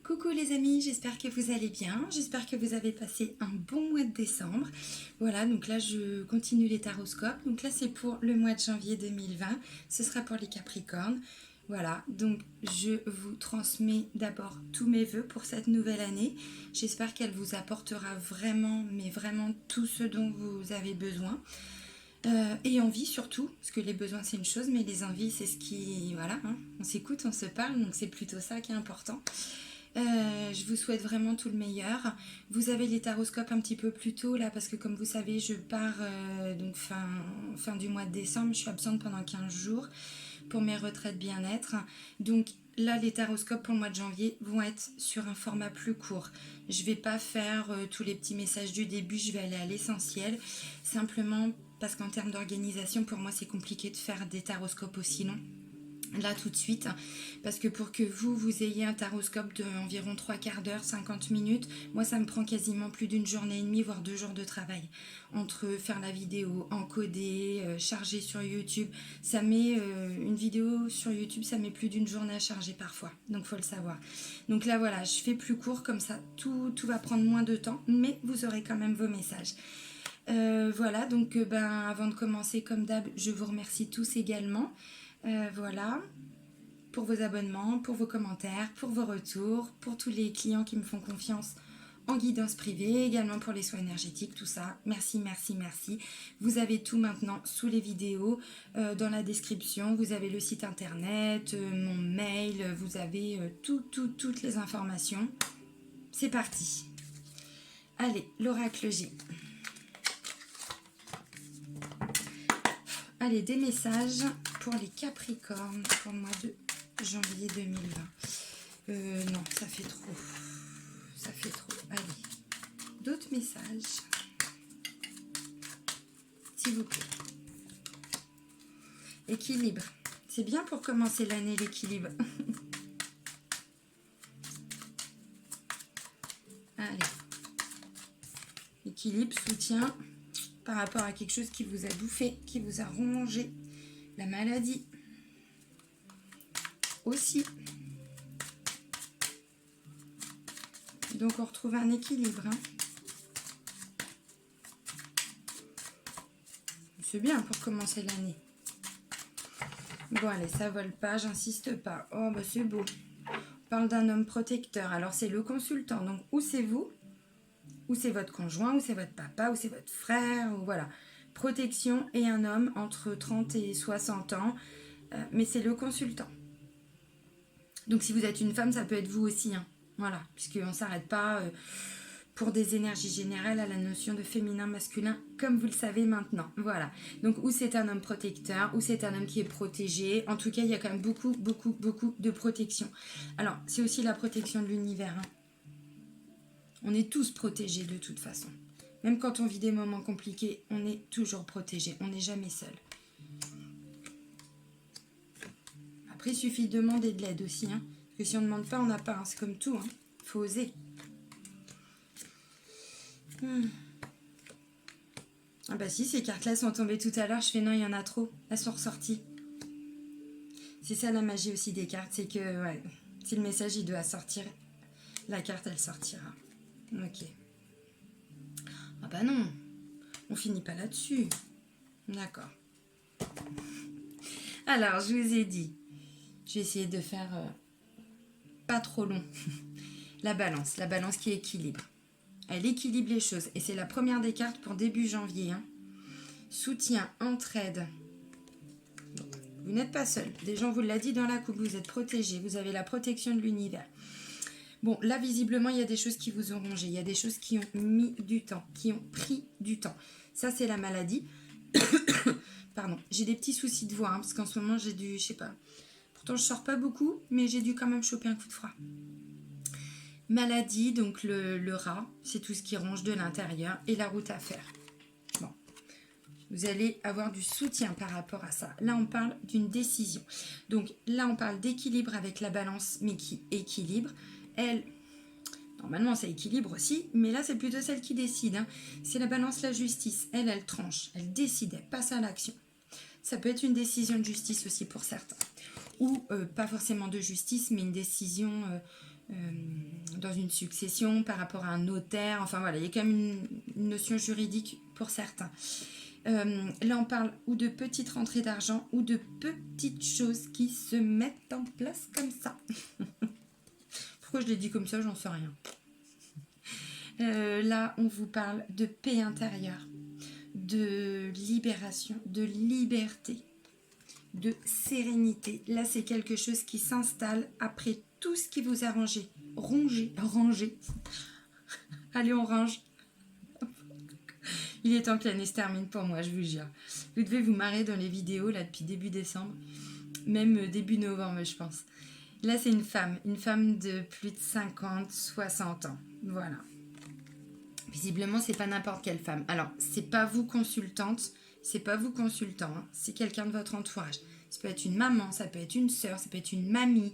Coucou les amis, j'espère que vous allez bien, j'espère que vous avez passé un bon mois de décembre. Voilà, donc là je continue les taroscopes, donc là c'est pour le mois de janvier 2020, ce sera pour les Capricornes. Voilà, donc je vous transmets d'abord tous mes vœux pour cette nouvelle année. J'espère qu'elle vous apportera vraiment, mais vraiment tout ce dont vous avez besoin. Et envie surtout, parce que les besoins c'est une chose, mais les envies c'est ce qui... Voilà, hein, on s'écoute, on se parle, donc c'est plutôt ça qui est important. Je vous souhaite vraiment tout le meilleur. Vous avez les taroscopes un petit peu plus tôt là, parce que comme vous savez, je pars donc fin du mois de décembre. Je suis absente pendant 15 jours pour mes retraites bien-être. Donc là, les taroscopes pour le mois de janvier vont être sur un format plus court. Je ne vais pas faire tous les petits messages du début, je vais aller à l'essentiel. Simplement parce qu'en termes d'organisation, pour moi, c'est compliqué de faire des taroscopes aussi longs. Là tout de suite, parce que pour que vous ayez un taroscope d'environ 3/4 d'heure, 50 minutes, moi ça me prend quasiment plus d'une journée et demie, voire 2 jours de travail. Entre faire la vidéo, encoder, charger sur YouTube, ça met une vidéo sur YouTube, ça met plus d'une journée à charger parfois, donc faut le savoir. Donc là voilà, je fais plus court, comme ça tout va prendre moins de temps, mais vous aurez quand même vos messages. Voilà, donc avant de commencer, comme d'hab, je vous remercie tous également. Voilà, pour vos abonnements, pour vos commentaires, pour vos retours, pour tous les clients qui me font confiance en guidance privée, également pour les soins énergétiques, tout ça. Merci, merci, merci. Vous avez tout maintenant sous les vidéos, dans la description. Vous avez le site internet, mon mail, vous avez toutes les informations. C'est parti. Allez, l'oracle G. Allez, des messages pour les Capricornes pour le mois de janvier 2020. Non, ça fait trop. Ça fait trop. Allez, d'autres messages. S'il vous plaît. Équilibre. C'est bien pour commencer l'année, l'équilibre. Allez. Équilibre, soutien par rapport à quelque chose qui vous a bouffé, qui vous a rongé. La maladie aussi. Donc on retrouve un équilibre. Hein. C'est bien pour commencer l'année. Bon allez, ça vole pas, j'insiste pas. Oh bah c'est beau. On parle d'un homme protecteur. Alors c'est le consultant. Donc ou c'est vous, ou c'est votre conjoint, ou c'est votre papa, ou c'est votre frère, ou voilà. Protection et un homme entre 30 et 60 ans. Mais c'est le consultant. Donc si vous êtes une femme, ça peut être vous aussi. Hein. Voilà, puisqu'on ne s'arrête pas pour des énergies générales à la notion de féminin, masculin, comme vous le savez maintenant. Voilà, donc ou c'est un homme protecteur, ou c'est un homme qui est protégé. En tout cas, il y a quand même beaucoup de protection. Alors, c'est aussi la protection de l'univers. Hein. On est tous protégés de toute façon. Même quand on vit des moments compliqués, on est toujours protégé. On n'est jamais seul. Après, il suffit de demander de l'aide aussi. Hein. Parce que si on ne demande pas, on n'a pas. Hein. C'est comme tout. Hein. Faut oser. Ah bah si, ces cartes-là sont tombées tout à l'heure. Je fais non, il y en a trop. Elles sont ressorties. C'est ça la magie aussi des cartes. C'est que ouais, si le message il doit sortir, la carte elle sortira. Ok. Ah bah non. On finit pas là-dessus. D'accord. Alors, je vous ai dit. Je vais essayer de faire pas trop long. La balance qui équilibre. Elle équilibre les choses. Et c'est la première des cartes pour début janvier. Hein. Soutien, entraide. Vous n'êtes pas seul. Déjà, on vous l'a dit dans la coupe, vous êtes protégé. Vous avez la protection de l'univers. Bon, là, visiblement, il y a des choses qui vous ont rongé. Il y a des choses qui ont mis du temps, qui ont pris du temps. Ça, c'est la maladie. Pardon. J'ai des petits soucis de voix, hein, parce qu'en ce moment, j'ai dû, je sais pas. Pourtant, je sors pas beaucoup, mais j'ai dû quand même choper un coup de froid. Maladie, donc le rat, c'est tout ce qui ronge de l'intérieur, et la route à faire. Bon, vous allez avoir du soutien par rapport à ça. Là, on parle d'une décision. Donc là, on parle d'équilibre avec la balance, mais qui équilibre. Elle, normalement, ça équilibre aussi, mais là, c'est plutôt celle qui décide. Hein. C'est la balance, la justice. Elle tranche, elle décide, elle passe à l'action. Ça peut être une décision de justice aussi pour certains. Ou pas forcément de justice, mais une décision dans une succession, par rapport à un notaire. Enfin voilà, il y a quand même une notion juridique pour certains. Là, on parle ou de petites rentrées d'argent ou de petites choses qui se mettent en place comme ça. Pourquoi je l'ai dit comme ça, j'en sais rien. Là, on vous parle de paix intérieure, de libération, de liberté, de sérénité. Là, c'est quelque chose qui s'installe après tout ce qui vous a rangé. Rangé. Allez, on range. Il est temps que l'année se termine pour moi, je vous jure. Vous devez vous marrer dans les vidéos là depuis début décembre, même début novembre, je pense. Là, c'est une femme de plus de 50, 60 ans. Voilà. Visiblement, c'est pas n'importe quelle femme. Alors, c'est pas vous consultante, c'est pas vous consultant, hein, c'est quelqu'un de votre entourage. Ça peut être une maman, ça peut être une sœur, ça peut être une mamie.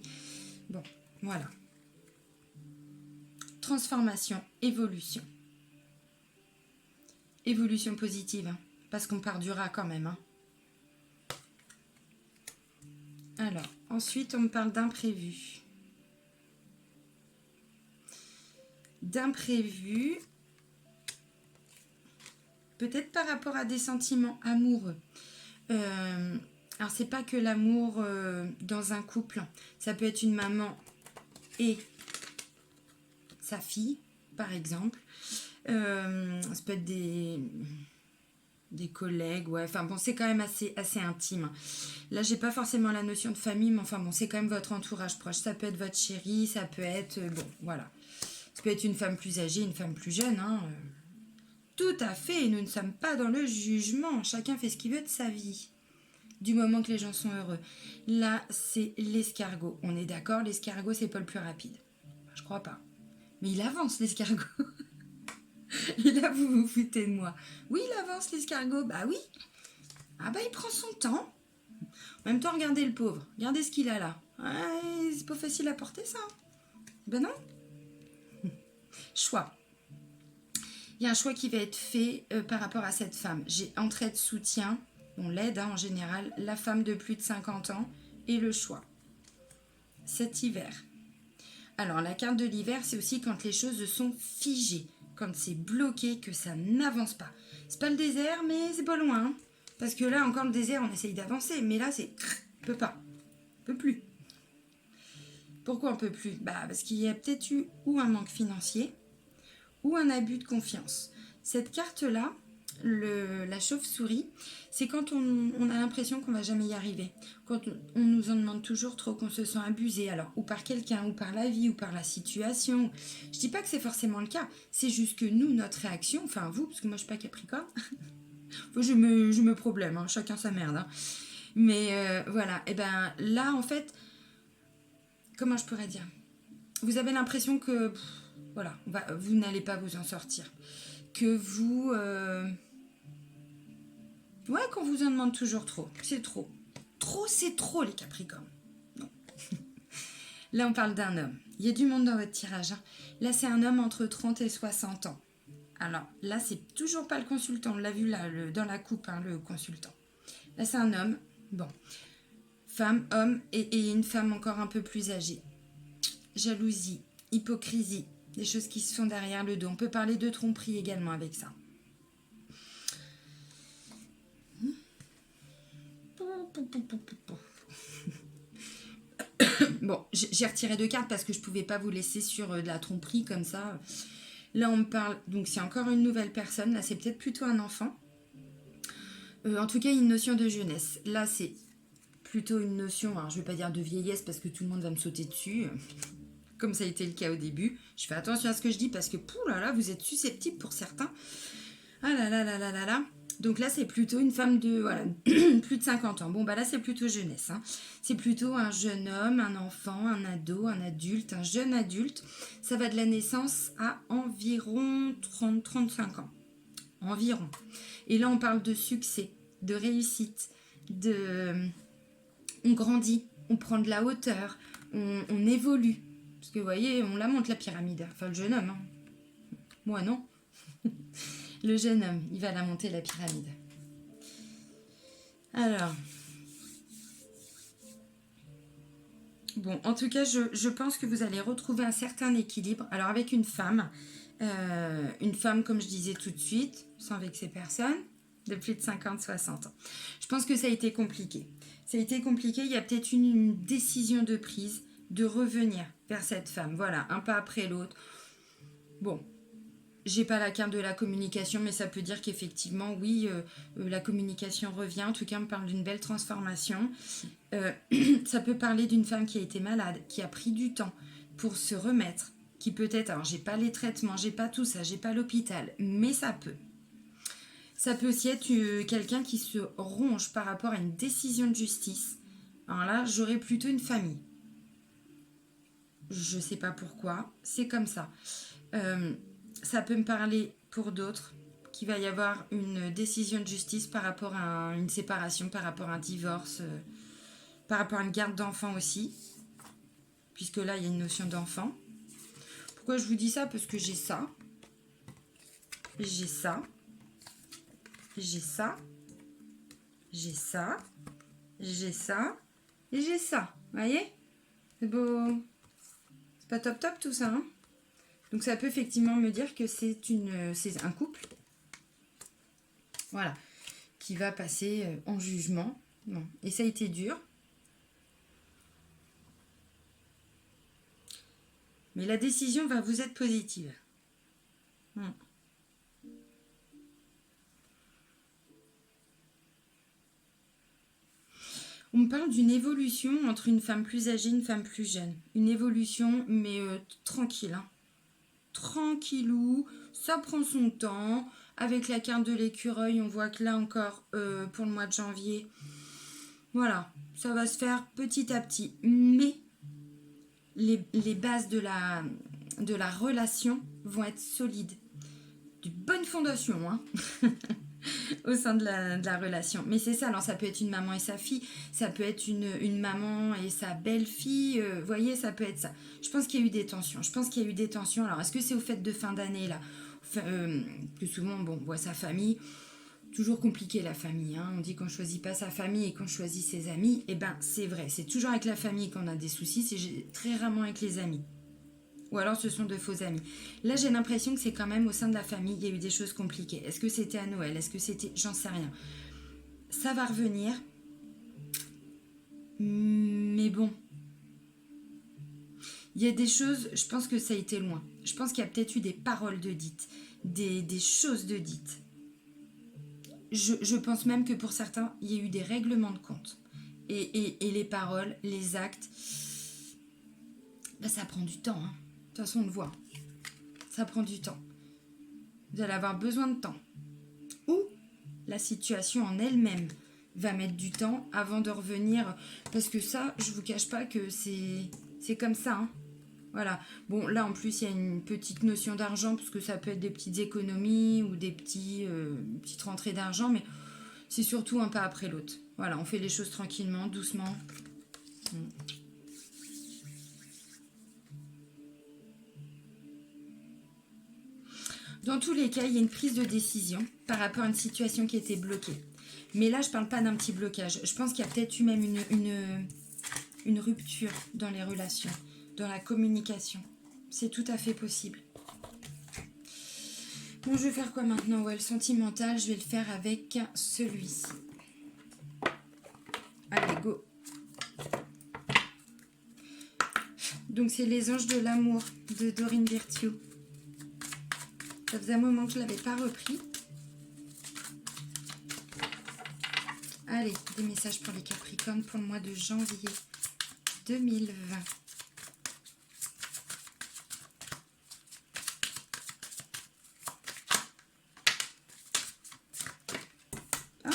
Bon, voilà. Transformation, évolution. Évolution positive, hein, parce qu'on part du rat quand même. Hein. Alors, ensuite, on me parle d'imprévu. D'imprévu, peut-être par rapport à des sentiments amoureux. Alors, c'est pas que l'amour dans un couple. Ça peut être une maman et sa fille, par exemple. Ça peut être des collègues, ouais. Enfin bon, c'est quand même assez intime. Là, j'ai pas forcément la notion de famille, mais enfin bon, c'est quand même votre entourage proche. Ça peut être votre chérie, ça peut être... bon, voilà. Ça peut être une femme plus âgée, une femme plus jeune, hein. Tout à fait, nous ne sommes pas dans le jugement. Chacun fait ce qu'il veut de sa vie. Du moment que les gens sont heureux. Là, c'est l'escargot. On est d'accord, l'escargot, c'est pas le plus rapide. Je crois pas. Mais il avance, l'escargot. Et là, vous vous foutez de moi. Oui, il avance, l'escargot. Bah oui. Ah bah, il prend son temps. En même temps, regardez le pauvre. Regardez ce qu'il a là. Ouais, c'est pas facile à porter, ça. Ben non. Choix. Il y a un choix qui va être fait par rapport à cette femme. J'ai entraide, soutien. On l'aide hein, en général. La femme de plus de 50 ans. Et le choix. Cet hiver. Alors, la carte de l'hiver, c'est aussi quand les choses sont figées. Quand c'est bloqué, que ça n'avance pas. C'est pas le désert, mais c'est pas loin. Hein. Parce que là, encore le désert, on essaye d'avancer. Mais là, c'est... On peut pas. On peut plus. Pourquoi on peut plus? Bah, parce qu'il y a peut-être eu ou un manque financier, ou un abus de confiance. Cette carte-là, la chauve-souris, c'est quand on a l'impression qu'on va jamais y arriver. Quand on nous en demande toujours trop, qu'on se sent abusé, alors ou par quelqu'un, ou par la vie, ou par la situation. Je dis pas que c'est forcément le cas, c'est juste que nous, notre réaction, enfin vous, parce que moi je suis pas Capricorne, je me problème, hein, chacun sa merde. Hein. Mais voilà, et ben là en fait, comment je pourrais dire? Vous avez l'impression que, voilà, vous n'allez pas vous en sortir. Que vous... Ouais, qu'on vous en demande toujours trop. C'est trop. Trop, c'est trop, les Capricornes. Non. Là, on parle d'un homme. Il y a du monde dans votre tirage. Hein. Là, c'est un homme entre 30 et 60 ans. Alors, là, c'est toujours pas le consultant. On l'a vu là, dans la coupe, hein, le consultant. Là, c'est un homme. Bon. Femme, homme et une femme encore un peu plus âgée. Jalousie, hypocrisie, des choses qui se font derrière le dos. On peut parler de tromperie également avec ça. Bon, j'ai retiré 2 cartes parce que je ne pouvais pas vous laisser sur de la tromperie comme ça. Là, on me parle, donc c'est encore une nouvelle personne. Là, c'est peut-être plutôt un enfant. En tout cas, une notion de jeunesse. Là, c'est plutôt une notion, alors je ne vais pas dire de vieillesse parce que tout le monde va me sauter dessus, comme ça a été le cas au début. Je fais attention à ce que je dis parce que, poulala, vous êtes susceptibles pour certains. Ah là là là là là là. Donc là, c'est plutôt une femme de voilà, plus de 50 ans. Bon, bah là, c'est plutôt jeunesse. Hein. C'est plutôt un jeune homme, un enfant, un ado, un adulte, un jeune adulte. Ça va de la naissance à environ 30-35 ans. Environ. Et là, on parle de succès, de réussite, on grandit, on prend de la hauteur, on évolue. Parce que vous voyez, on la monte la pyramide. Enfin, le jeune homme. Hein. Moi, non. Le jeune homme, il va la monter la pyramide. Alors, Bon, en tout cas, je pense que vous allez retrouver un certain équilibre. Alors, avec une femme, comme je disais tout de suite, sans vexer personne, de plus de 50-60 ans. Je pense que ça a été compliqué. Ça a été compliqué. Il y a peut-être une décision de prise de revenir vers cette femme. Voilà, un pas après l'autre. Bon, j'ai pas la carte de la communication, mais ça peut dire qu'effectivement, oui, la communication revient. En tout cas, on me parle d'une belle transformation. Euh, Ça peut parler d'une femme qui a été malade, qui a pris du temps pour se remettre, qui peut-être, alors j'ai pas les traitements, j'ai pas tout ça, j'ai pas l'hôpital, mais ça peut. Ça peut aussi être quelqu'un qui se ronge par rapport à une décision de justice. Alors là, j'aurais plutôt une famille. Je sais pas pourquoi, c'est comme ça. Euh, Ça peut me parler pour d'autres qu'il va y avoir une décision de justice par rapport à une séparation, par rapport à un divorce, par rapport à une garde d'enfant aussi, puisque là, il y a une notion d'enfant. Pourquoi je vous dis ça? Parce que j'ai ça, j'ai ça, j'ai ça, j'ai ça, j'ai ça, et j'ai ça. Vous voyez? C'est beau. C'est pas top top tout ça, hein? Donc ça peut effectivement me dire que c'est un couple, voilà, qui va passer en jugement. Bon. Et ça a été dur. Mais la décision va vous être positive. On me parle d'une évolution entre une femme plus âgée et une femme plus jeune. Une évolution, mais tranquille. Hein. Tranquillou, ça prend son temps. Avec la carte de l'écureuil, on voit que là encore, pour le mois de janvier, voilà, ça va se faire petit à petit. Mais les bases de la relation vont être solides. De bonne fondation, hein. Au sein de la relation. Mais c'est ça, alors ça peut être une maman et sa fille, ça peut être une maman et sa belle-fille, vous voyez, ça peut être ça. Je pense qu'il y a eu des tensions, alors est-ce que c'est au fait de fin d'année, là plus souvent, bon, on voit sa famille, toujours compliqué la famille, hein. On dit qu'on choisit pas sa famille et qu'on choisit ses amis, et ben c'est vrai, c'est toujours avec la famille qu'on a des soucis, c'est très rarement avec les amis. Ou alors ce sont de faux amis. Là, j'ai l'impression que c'est quand même au sein de la famille, il y a eu des choses compliquées. Est-ce que c'était à Noël? Est-ce que c'était... J'en sais rien. Ça va revenir. Mais bon. Il y a des choses, je pense que ça a été loin. Je pense qu'il y a peut-être eu des paroles de dites, des choses de dites. Je pense même que pour certains, il y a eu des règlements de compte. Et les paroles, les actes, ben, ça prend du temps. Hein. De toute façon, on le voit. Ça prend du temps. Vous allez avoir besoin de temps. Ou la situation en elle-même va mettre du temps avant de revenir. Parce que ça, je vous cache pas que c'est comme ça. Hein. Voilà. Bon, là, en plus, il y a une petite notion d'argent, parce que ça peut être des petites économies ou des petites rentrées d'argent, mais c'est surtout un pas après l'autre. Voilà, on fait les choses tranquillement, doucement. Dans tous les cas, il y a une prise de décision par rapport à une situation qui était bloquée. Mais là, je ne parle pas d'un petit blocage. Je pense qu'il y a peut-être eu même une rupture dans les relations, dans la communication. C'est tout à fait possible. Bon, je vais faire quoi maintenant? Ouais, le sentimental, je vais le faire avec celui-ci. Allez, go. Donc, c'est Les Anges de l'amour de Dorine Virtue. Ça faisait un moment que je ne l'avais pas repris. Allez, des messages pour les Capricornes pour le mois de janvier 2020. Ah,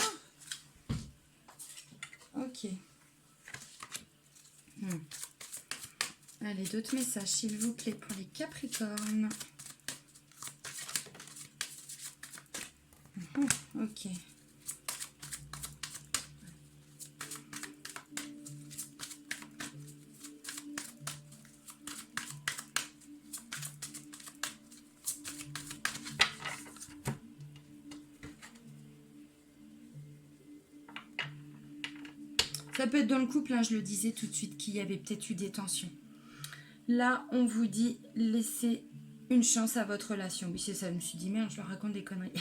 ok. Allez, d'autres messages, s'il vous plaît, pour les Capricornes. Ok. Ça peut être dans le couple, hein, je le disais tout de suite, qu'il y avait peut-être eu des tensions. Là, on vous dit, laissez une chance à votre relation. Oui, c'est ça, je me suis dit, merde, je leur raconte des conneries.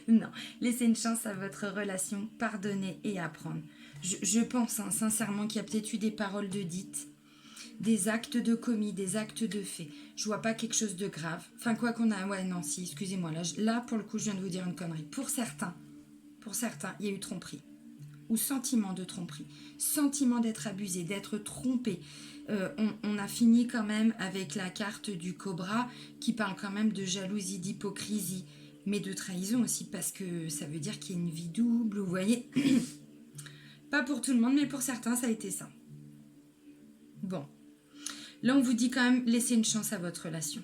Non, laissez une chance à votre relation, pardonner et apprendre. Je pense hein, sincèrement qu'il y a peut-être eu des paroles de dites, des actes de commis, des actes de faits. Je vois pas quelque chose de grave. Enfin, quoi qu'on a... Ouais, non, si, excusez-moi. Là, pour le coup, je viens de vous dire une connerie. Pour certains, il y a eu tromperie. Ou sentiment de tromperie. Sentiment d'être abusé, d'être trompé. On a fini quand même avec la carte du cobra qui parle quand même de jalousie, d'hypocrisie, mais de trahison aussi, parce que ça veut dire qu'il y a une vie double, vous voyez. Pas pour tout le monde, mais pour certains, ça a été ça. Bon. Là, on vous dit quand même, laissez une chance à votre relation.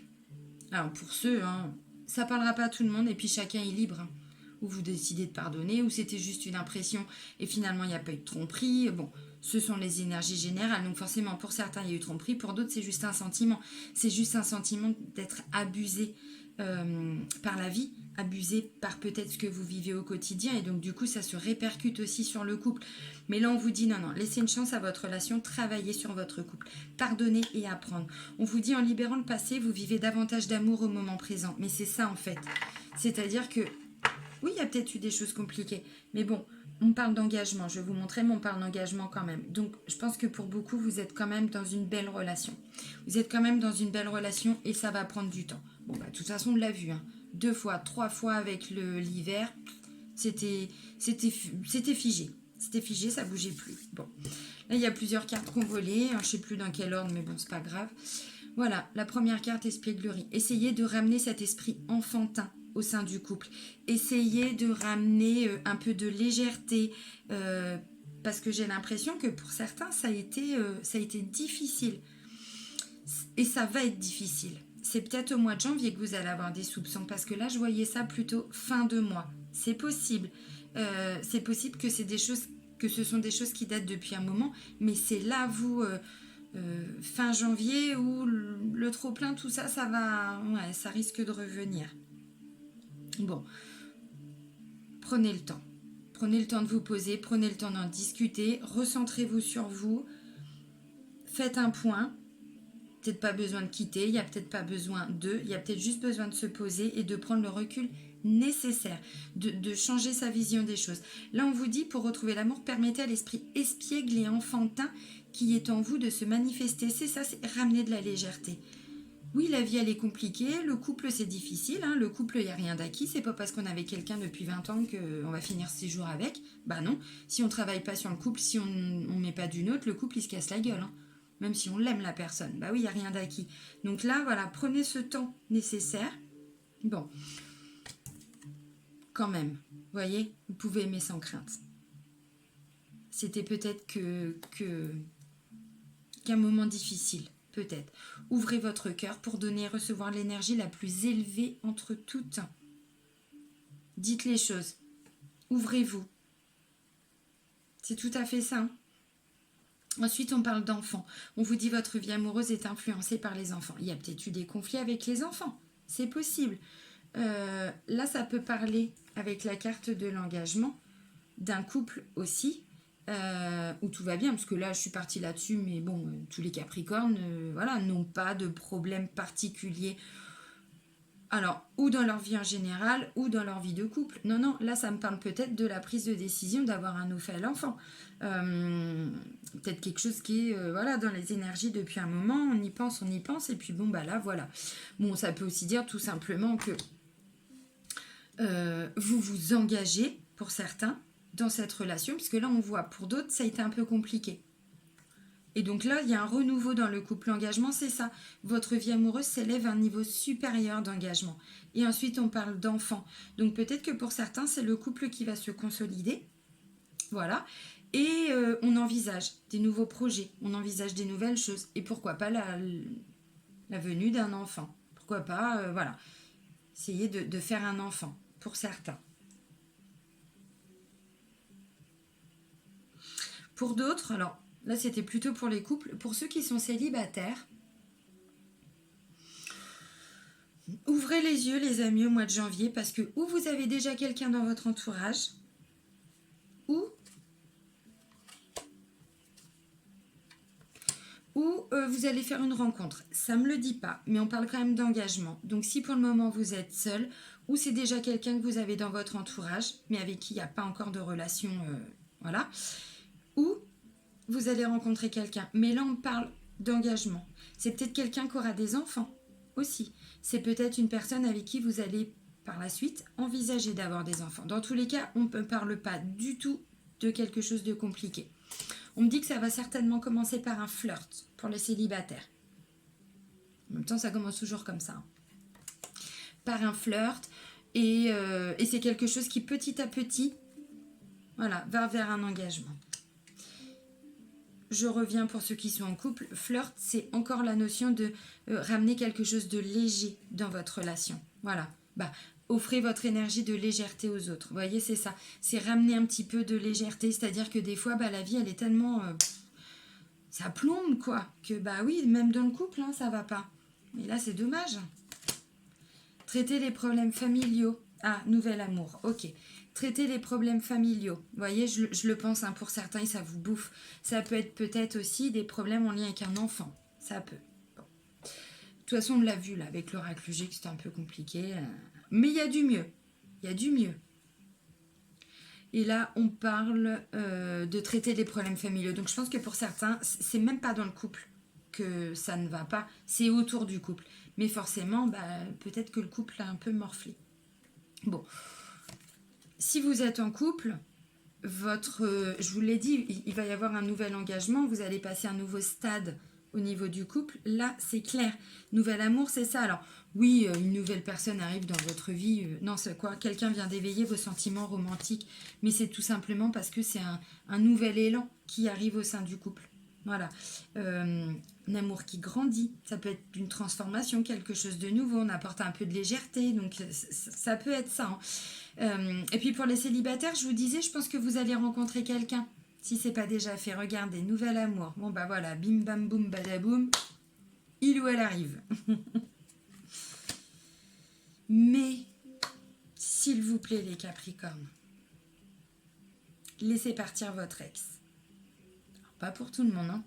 Alors, pour ceux, hein, ça parlera pas à tout le monde, et puis chacun est libre. Hein. Ou vous décidez de pardonner, ou c'était juste une impression, et finalement, il n'y a pas eu de tromperie. Bon, ce sont les énergies générales, donc forcément, pour certains, il y a eu tromperie, pour d'autres, c'est juste un sentiment. C'est juste un sentiment d'être abusé par la vie, abusé par peut-être ce que vous vivez au quotidien, et donc du coup, ça se répercute aussi sur le couple. Mais là, on vous dit, non, laissez une chance à votre relation, travaillez sur votre couple, pardonnez et apprendre. On vous dit, en libérant le passé, vous vivez davantage d'amour au moment présent. Mais c'est ça, en fait. C'est-à-dire que oui, il y a peut-être eu des choses compliquées, mais bon, on parle d'engagement, je vais vous montrer, mais on parle d'engagement quand même. Donc, je pense que pour beaucoup, vous êtes quand même dans une belle relation. Vous êtes quand même dans une belle relation et ça va prendre du temps. Bon, bah, de toute façon, on l'a vu, hein. 2 fois, 3 fois avec l'hiver, c'était figé. C'était figé, ça bougeait plus. Bon, là, il y a plusieurs cartes qu'on volait, je ne sais plus dans quel ordre, mais bon, c'est pas grave. Voilà, la première carte, espièglerie. Essayez de ramener cet esprit enfantin au sein du couple. Essayez de ramener un peu de légèreté, parce que j'ai l'impression que pour certains, ça a été difficile. Et ça va être difficile. C'est peut-être au mois de janvier que vous allez avoir des soupçons, parce que là, je voyais ça plutôt fin de mois. C'est possible. C'est possible que ce sont des choses qui datent depuis un moment, mais c'est là, vous... fin janvier où le trop-plein, tout ça, ça risque de revenir. Bon, prenez le temps. Prenez le temps de vous poser, prenez le temps d'en discuter, recentrez-vous sur vous, faites un point. Peut-être pas besoin de quitter, il n'y a peut-être pas besoin il y a peut-être juste besoin de se poser et de prendre le recul nécessaire, de changer sa vision des choses. Là, on vous dit, pour retrouver l'amour, permettez à l'esprit espiègle et enfantin qui est en vous de se manifester. C'est ça, c'est ramener de la légèreté. Oui, la vie, elle est compliquée, le couple, c'est difficile, hein. Le couple, il n'y a rien d'acquis, c'est pas parce qu'on est avec quelqu'un depuis 20 ans qu'on va finir ses jours avec. Bah non, si on travaille pas sur le couple, si on ne met pas d'une autre, le couple, il se casse la gueule, hein. Même si on l'aime, la personne. Bah oui, il n'y a rien d'acquis. Donc là, voilà, prenez ce temps nécessaire. Bon, quand même, vous voyez, vous pouvez aimer sans crainte. C'était peut-être qu'un moment difficile. Peut-être. Ouvrez votre cœur pour donner et recevoir l'énergie la plus élevée entre toutes. Dites les choses. Ouvrez-vous. C'est tout à fait ça. Ensuite, on parle d'enfants. On vous dit votre vie amoureuse est influencée par les enfants. Il y a peut-être eu des conflits avec les enfants. C'est possible. Là, ça peut parler avec la carte de l'engagement d'un couple aussi. Où tout va bien, parce que là je suis partie là-dessus, mais bon, tous les Capricornes voilà, n'ont pas de problème particulier, alors ou dans leur vie en général ou dans leur vie de couple. Non, là ça me parle peut-être de la prise de décision d'avoir un nouvel enfant, peut-être quelque chose qui est voilà, dans les énergies depuis un moment, on y pense, et puis bon bah là voilà. Bon, ça peut aussi dire tout simplement que vous vous engagez pour certains dans cette relation, puisque là on voit pour d'autres ça a été un peu compliqué. Et donc là il y a un renouveau dans le couple. L'engagement, c'est ça, votre vie amoureuse s'élève à un niveau supérieur d'engagement. Et ensuite on parle d'enfants, donc peut-être que pour certains c'est le couple qui va se consolider, voilà, et on envisage des nouveaux projets, on envisage des nouvelles choses, et pourquoi pas la venue d'un enfant, pourquoi pas voilà, essayer de faire un enfant pour certains. Pour d'autres, alors là c'était plutôt pour les couples, pour ceux qui sont célibataires, ouvrez les yeux les amis au mois de janvier, parce que ou vous avez déjà quelqu'un dans votre entourage, ou vous allez faire une rencontre. Ça ne me le dit pas, mais on parle quand même d'engagement. Donc si pour le moment vous êtes seul, ou c'est déjà quelqu'un que vous avez dans votre entourage, mais avec qui il n'y a pas encore de relation, voilà, ou vous allez rencontrer quelqu'un. Mais là, on parle d'engagement. C'est peut-être quelqu'un qui aura des enfants aussi. C'est peut-être une personne avec qui vous allez par la suite envisager d'avoir des enfants. Dans tous les cas, on ne parle pas du tout de quelque chose de compliqué. On me dit que ça va certainement commencer par un flirt pour les célibataires. En même temps, ça commence toujours comme ça. Par un flirt. Et c'est quelque chose qui, petit à petit, voilà, va vers un engagement. Je reviens pour ceux qui sont en couple. Flirt, c'est encore la notion de ramener quelque chose de léger dans votre relation. Voilà. Offrez votre énergie de légèreté aux autres. Vous voyez, c'est ça. C'est ramener un petit peu de légèreté. C'est-à-dire que des fois, la vie, elle est tellement... ça plombe, quoi. Que, oui, même dans le couple, hein, ça va pas. Mais là, c'est dommage. Traiter les problèmes familiaux. Ah, nouvel amour. Ok. Traiter les problèmes familiaux. Vous voyez, je le pense, hein, pour certains, ça vous bouffe. Ça peut être peut-être aussi des problèmes en lien avec un enfant. Ça peut. Bon. De toute façon, on l'a vu, là, avec l'oracle G, que c'était un peu compliqué. Mais il y a du mieux. Il y a du mieux. Et là, on parle de traiter les problèmes familiaux. Donc, je pense que pour certains, c'est même pas dans le couple que ça ne va pas. C'est autour du couple. Mais forcément, peut-être que le couple a un peu morflé. Bon. Si vous êtes en couple, je vous l'ai dit, il va y avoir un nouvel engagement. Vous allez passer un nouveau stade au niveau du couple. Là, c'est clair. Nouvel amour, c'est ça. Alors, oui, une nouvelle personne arrive dans votre vie. Non, c'est quoi? Quelqu'un vient d'éveiller vos sentiments romantiques. Mais c'est tout simplement parce que c'est un nouvel élan qui arrive au sein du couple. Voilà. Un amour qui grandit. Ça peut être une transformation, quelque chose de nouveau. On apporte un peu de légèreté. Donc, ça peut être ça. Hein. Et puis, pour les célibataires, je vous disais, je pense que vous allez rencontrer quelqu'un. Si c'est pas déjà fait, regardez, nouvel amour. Bon, voilà, bim, bam, boum, badaboum. Il ou elle arrive. Mais, s'il vous plaît, les Capricornes, laissez partir votre ex. Alors, pas pour tout le monde, hein.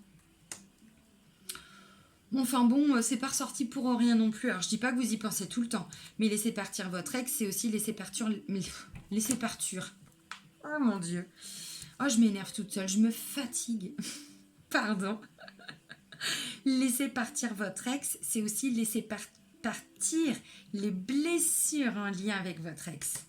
Enfin bon, c'est pas ressorti pour rien non plus. Alors, je dis pas que vous y pensez tout le temps. Mais laisser partir votre ex, c'est aussi laisser partir... Laisser partir. Oh mon Dieu. Oh, je m'énerve toute seule. Je me fatigue. Pardon. Laisser partir votre ex, c'est aussi laisser partir les blessures en lien avec votre ex.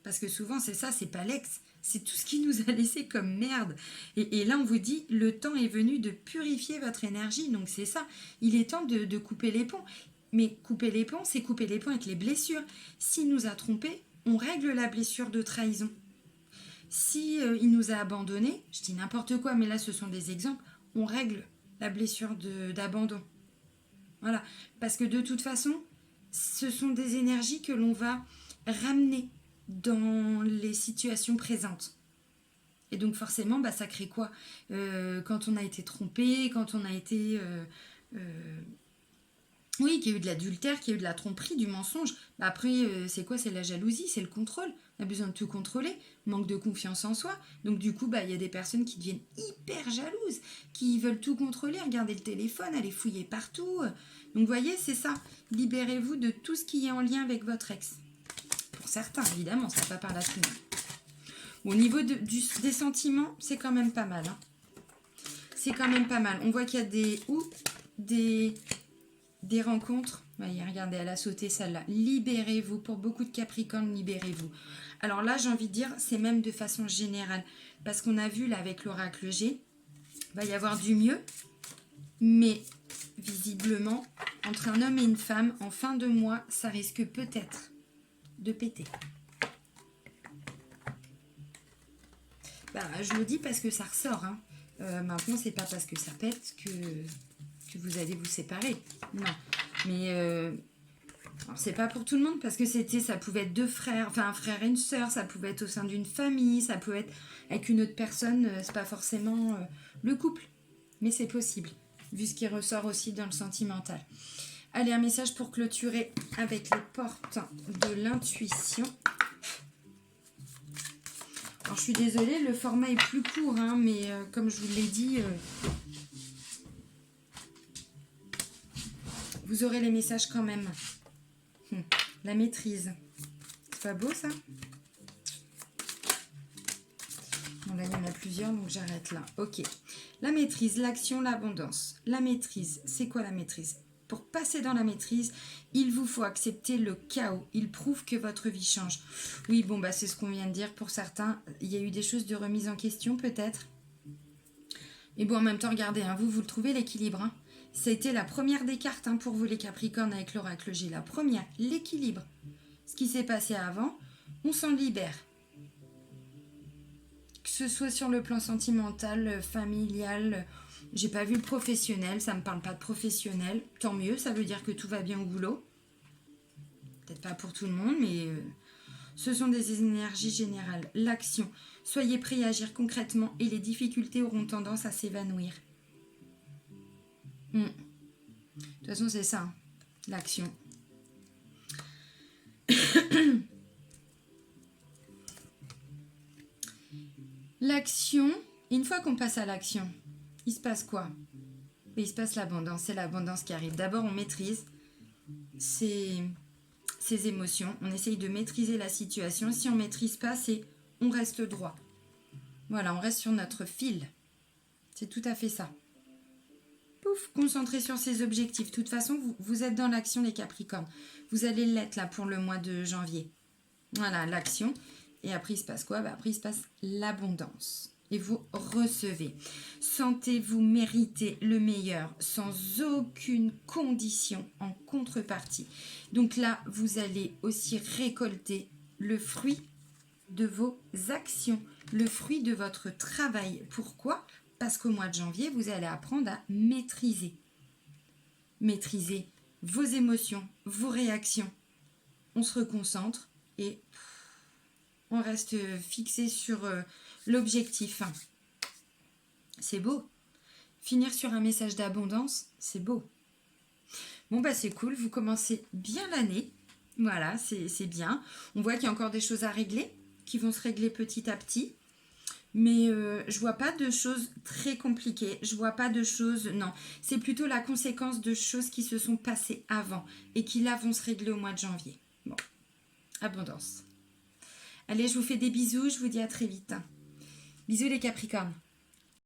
Parce que souvent, c'est ça, c'est pas l'ex. C'est tout ce qui nous a laissé comme merde. Et là, on vous dit, le temps est venu de purifier votre énergie. Donc, c'est ça. Il est temps de couper les ponts. Mais couper les ponts, c'est couper les ponts avec les blessures. S'il nous a trompés, on règle la blessure de trahison. Si il nous a abandonnés, je dis n'importe quoi, mais là, ce sont des exemples, on règle la blessure d'abandon. Voilà. Parce que de toute façon, ce sont des énergies que l'on va ramener dans les situations présentes. Et donc forcément, ça crée quoi? Quand on a été trompé, quand on a été... oui, qu'il y a eu de l'adultère, qu'il y a eu de la tromperie, du mensonge. Après, c'est quoi? C'est la jalousie, c'est le contrôle. On a besoin de tout contrôler, manque de confiance en soi. Donc du coup, il y a des personnes qui deviennent hyper jalouses, qui veulent tout contrôler, regarder le téléphone, aller fouiller partout. Donc vous voyez, c'est ça. Libérez-vous de tout ce qui est en lien avec votre ex. Pour certains, évidemment, ça ne va pas par la tout. Au niveau des sentiments, c'est quand même pas mal. Hein. C'est quand même pas mal. On voit qu'il y a des rencontres. Voyez, regardez, elle a sauté celle-là. Libérez-vous. Pour beaucoup de Capricornes, libérez-vous. Alors là, j'ai envie de dire, c'est même de façon générale. Parce qu'on a vu là avec l'oracle G, il va y avoir du mieux. Mais visiblement, entre un homme et une femme, en fin de mois, ça risque peut-être de péter. Je le dis parce que ça ressort. Hein. Maintenant, c'est pas parce que ça pète que vous allez vous séparer. Non. Mais c'est pas pour tout le monde parce que ça pouvait être deux frères, enfin un frère et une sœur, ça pouvait être au sein d'une famille, ça peut être avec une autre personne, c'est pas forcément le couple. Mais c'est possible, vu ce qui ressort aussi dans le sentimental. Allez, un message pour clôturer avec les portes de l'intuition. Alors, je suis désolée, le format est plus court, hein, mais comme je vous l'ai dit, vous aurez les messages quand même. La maîtrise. C'est pas beau ça? Bon, là, il y en a plusieurs, donc j'arrête là. Ok. La maîtrise, l'action, l'abondance. La maîtrise, c'est quoi la maîtrise? Pour passer dans la maîtrise, il vous faut accepter le chaos. Il prouve que votre vie change. Oui, bon, bah c'est ce qu'on vient de dire. Pour certains, il y a eu des choses de remise en question, peut-être. Et bon, en même temps, regardez, hein, vous le trouvez, l'équilibre. Hein. Ça a été la première des cartes hein, pour vous, les Capricornes, avec l'oracle G. La première, l'équilibre. Ce qui s'est passé avant, on s'en libère. Que ce soit sur le plan sentimental, familial, j'ai pas vu le professionnel, ça me parle pas de professionnel. Tant mieux, ça veut dire que tout va bien au boulot. Peut-être pas pour tout le monde, mais ce sont des énergies générales. L'action. Soyez prêts à agir concrètement et les difficultés auront tendance à s'évanouir. De toute façon, c'est ça, hein, l'action. L'action, une fois qu'on passe à l'action, il se passe quoi? Il se passe l'abondance, c'est l'abondance qui arrive. D'abord, on maîtrise ses émotions, on essaye de maîtriser la situation. Si on ne maîtrise pas, c'est on reste droit. Voilà, on reste sur notre fil. C'est tout à fait ça. Pouf, concentrez sur ses objectifs. De toute façon, vous êtes dans l'action, les Capricornes. Vous allez l'être là pour le mois de janvier. Voilà, l'action. Et après, il se passe quoi? Après, il se passe l'abondance. Et vous recevez. Sentez-vous mériter le meilleur sans aucune condition en contrepartie. Donc là, vous allez aussi récolter le fruit de vos actions, le fruit de votre travail. Pourquoi? Parce qu'au mois de janvier, vous allez apprendre à maîtriser. Maîtriser vos émotions, vos réactions. On se reconcentre et on reste fixé sur l'objectif. C'est beau. Finir sur un message d'abondance, c'est beau. Bon, bah c'est cool, vous commencez bien l'année. Voilà, c'est bien. On voit qu'il y a encore des choses à régler, qui vont se régler petit à petit. Mais je vois pas de choses très compliquées. Je vois pas de choses... Non, c'est plutôt la conséquence de choses qui se sont passées avant et qui là vont se régler au mois de janvier. Bon, abondance. Allez, je vous fais des bisous, je vous dis à très vite. Bisous les Capricornes.